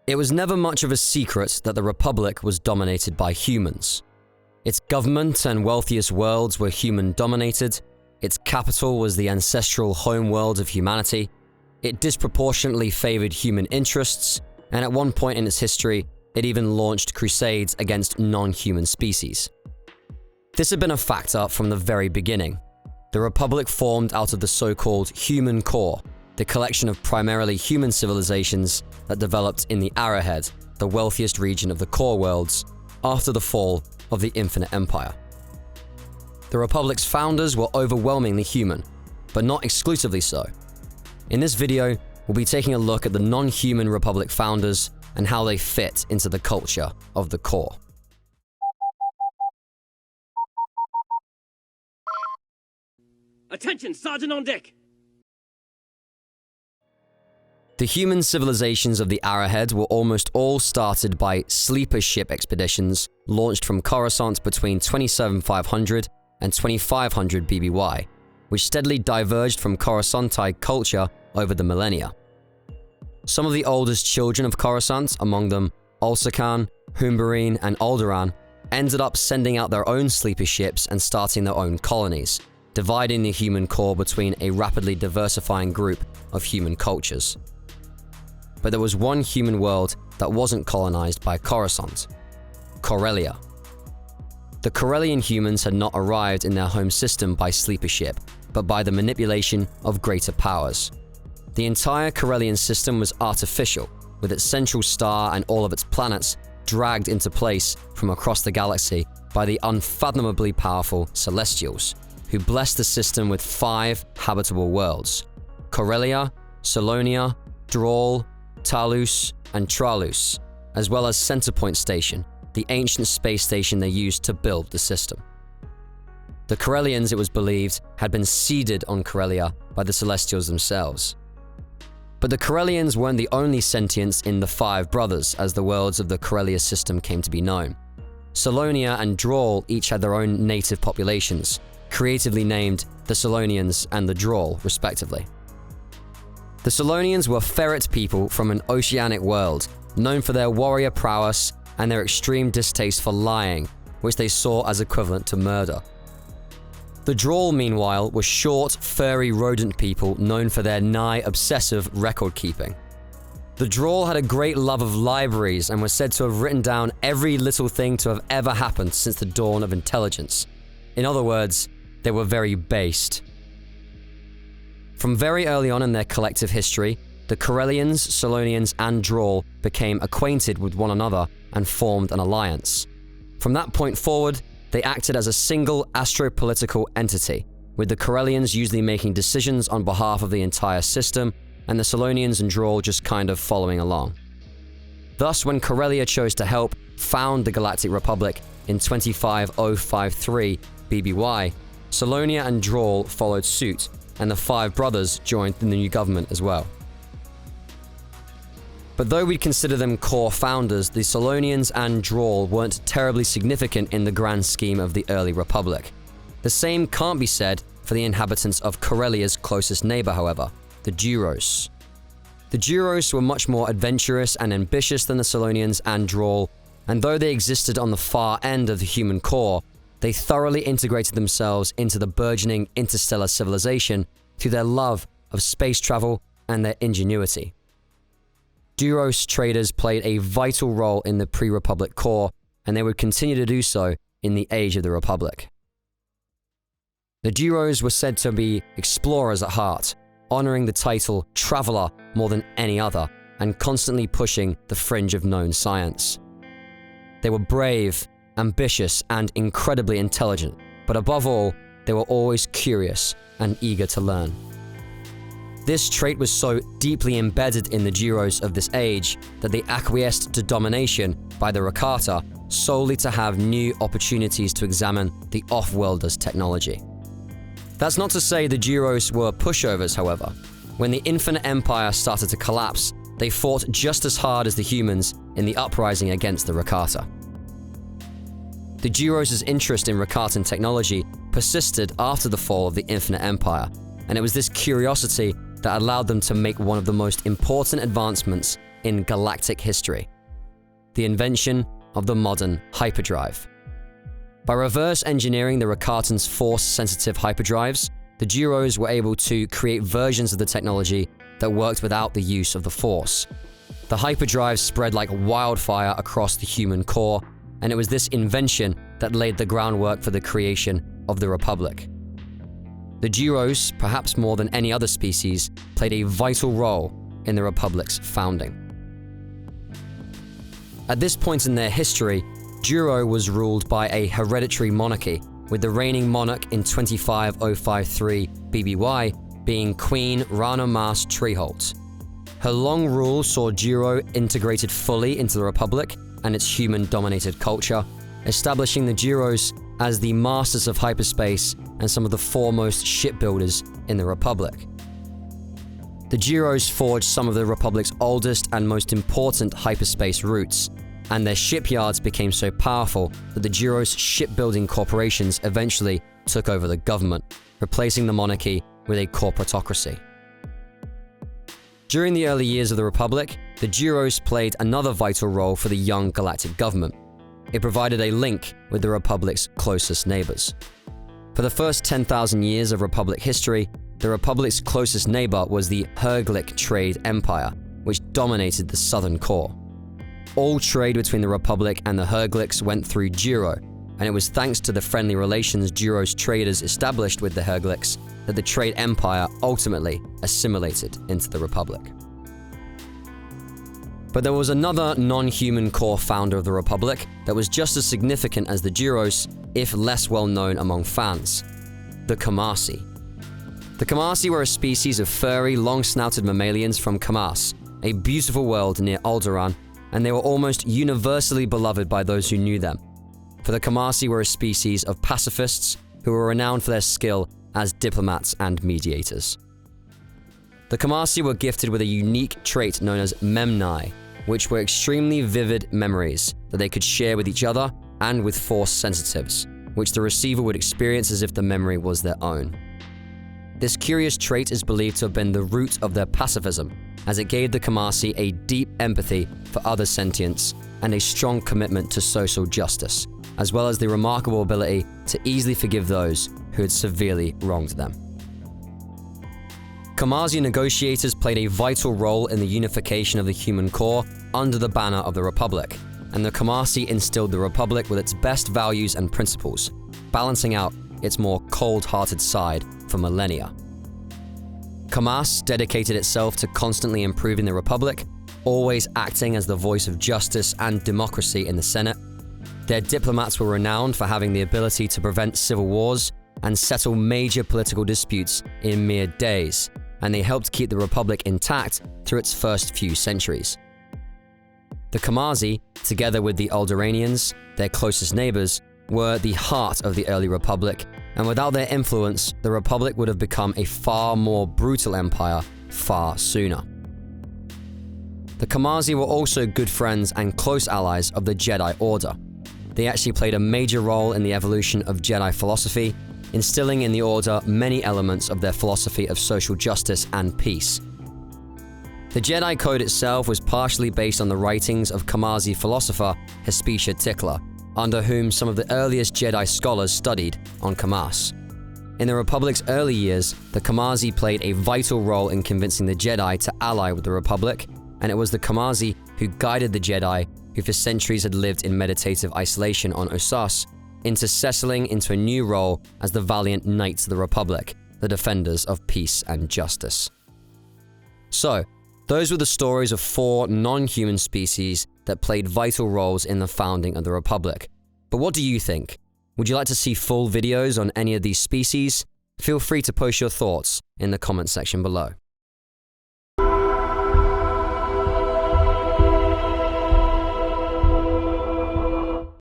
It was never much of a secret that the Republic was dominated by humans. Its government and wealthiest worlds were human-dominated, its capital was the ancestral homeworld of humanity, it disproportionately favored human interests, and at one point in its history, it even launched crusades against non-human species. This had been a factor from the very beginning. The Republic formed out of the so-called human core, the collection of primarily human civilizations that developed in the Arrowhead, the wealthiest region of the core worlds, after the fall of the Infinite Empire. The Republic's founders were overwhelmingly human, but not exclusively so. In this video, we'll be taking a look at the non-human Republic founders and how they fit into the culture of the core. Attention, Sergeant on deck! The human civilizations of the Arrowhead were almost all started by sleeper ship expeditions launched from Coruscant between 27500 and 2500 BBY, which steadily diverged from Coruscantite culture over the millennia. Some of the oldest children of Coruscant, among them Ulsakan, Humbarine, and Alderaan, ended up sending out their own sleeper ships and starting their own colonies, dividing the human core between a rapidly diversifying group of human cultures. But there was one human world that wasn't colonized by Coruscant: Corellia. The Corellian humans had not arrived in their home system by sleeper ship, but by the manipulation of greater powers. The entire Corellian system was artificial, with its central star and all of its planets dragged into place from across the galaxy by the unfathomably powerful Celestials, who blessed the system with 5 habitable worlds: Corellia, Solonia, Drawl, Talus, and Tralus, as well as Centerpoint Station, the ancient space station they used to build the system. The Corellians, it was believed, had been seeded on Corellia by the Celestials themselves. But the Corellians weren't the only sentients in the 5 brothers, as the worlds of the Corellia system came to be known. Solonia and Drawl each had their own native populations, creatively named the Solonians and the Drawl, respectively. The Solonians were ferret people from an oceanic world, known for their warrior prowess and their extreme distaste for lying, which they saw as equivalent to murder. The Drawl, meanwhile, were short, furry rodent people known for their nigh-obsessive record-keeping. The Drawl had a great love of libraries and was said to have written down every little thing to have ever happened since the dawn of intelligence. In other words, they were very based. From very early on in their collective history, the Corellians, Solonians, and Drawl became acquainted with one another and formed an alliance. From that point forward, they acted as a single astropolitical entity, with the Corellians usually making decisions on behalf of the entire system, and the Solonians and Drawl just kind of following along. Thus, when Corellia chose to help found the Galactic Republic in 25053 BBY, Solonia and Drawl followed suit, and the 5 brothers joined the new government as well. But though we'd consider them core founders, the Solonians and Drawl weren't terribly significant in the grand scheme of the early Republic. The same can't be said for the inhabitants of Corellia's closest neighbor, however, the Duros. The Duros were much more adventurous and ambitious than the Solonians and Drawl, and though they existed on the far end of the human core, they thoroughly integrated themselves into the burgeoning interstellar civilization through their love of space travel and their ingenuity. Duros traders played a vital role in the pre-Republic core, and they would continue to do so in the age of the Republic. The Duros were said to be explorers at heart, honoring the title Traveler more than any other, and constantly pushing the fringe of known science. They were brave, ambitious, and incredibly intelligent, but above all, they were always curious and eager to learn. This trait was so deeply embedded in the Duros of this age that they acquiesced to domination by the Rakata solely to have new opportunities to examine the off-worlders' technology. That's not to say the Duros were pushovers, however. When the Infinite Empire started to collapse, they fought just as hard as the humans in the uprising against the Rakata. The Duros' interest in Rakatan technology persisted after the fall of the Infinite Empire, and it was this curiosity that allowed them to make one of the most important advancements in galactic history: the invention of the modern hyperdrive. By reverse engineering the Rakatans' force-sensitive hyperdrives, the Duros were able to create versions of the technology that worked without the use of the Force. The hyperdrive spread like wildfire across the human core, and it was this invention that laid the groundwork for the creation of the Republic. The Duros, perhaps more than any other species, played a vital role in the Republic's founding. At this point in their history, Duro was ruled by a hereditary monarchy, with the reigning monarch in 25053 BBY being Queen Rana Mas Treeholt. Her long rule saw Duro integrated fully into the Republic and its human-dominated culture, establishing the Duros as the masters of hyperspace and some of the foremost shipbuilders in the Republic. The Duros forged some of the Republic's oldest and most important hyperspace routes, and their shipyards became so powerful that the Duros shipbuilding corporations eventually took over the government, replacing the monarchy with a corporatocracy. During the early years of the Republic, the Duros played another vital role for the young galactic government. It provided a link with the Republic's closest neighbors. For the first 10,000 years of Republic history, the Republic's closest neighbor was the Herglic trade empire, which dominated the southern core. All trade between the Republic and the Herglics went through Duro, and it was thanks to the friendly relations Duros traders established with the Herglics that the trade empire ultimately assimilated into the Republic. But there was another non-human core founder of the Republic that was just as significant as the Duros, if less well known among fans: the Caamasi. The Caamasi were a species of furry, long-snouted mammalians from Caamasi, a beautiful world near Alderaan, and they were almost universally beloved by those who knew them. For the Caamasi were a species of pacifists who were renowned for their skill as diplomats and mediators. The Caamasi were gifted with a unique trait known as memnai, which were extremely vivid memories that they could share with each other and with Force sensitives, which the receiver would experience as if the memory was their own. This curious trait is believed to have been the root of their pacifism, as it gave the Caamasi a deep empathy for other sentients and a strong commitment to social justice, as well as the remarkable ability to easily forgive those who had severely wronged them. Caamasi negotiators played a vital role in the unification of the human core under the banner of the Republic, and the Caamasi instilled the Republic with its best values and principles, balancing out its more cold-hearted side for millennia. Caamasi dedicated itself to constantly improving the Republic, always acting as the voice of justice and democracy in the Senate. Their diplomats were renowned for having the ability to prevent civil wars and settle major political disputes in mere days, and they helped keep the Republic intact through its first few centuries. The Caamasi, together with the Alderaanians, their closest neighbors, were the heart of the early Republic, and without their influence, the Republic would have become a far more brutal empire far sooner. The Caamasi were also good friends and close allies of the Jedi Order. They actually played a major role in the evolution of Jedi philosophy, instilling in the Order many elements of their philosophy of social justice and peace. The Jedi Code itself was partially based on the writings of Caamasi philosopher Hespecia Tickler, under whom some of the earliest Jedi scholars studied on Caamasi. In the Republic's early years, the Caamasi played a vital role in convincing the Jedi to ally with the Republic, and it was the Caamasi who guided the Jedi, who for centuries had lived in meditative isolation on Osas, into settling into a new role as the valiant Knights of the Republic, the defenders of peace and justice. So, those were the stories of 4 non-human species that played vital roles in the founding of the Republic. But what do you think? Would you like to see full videos on any of these species? Feel free to post your thoughts in the comment section below.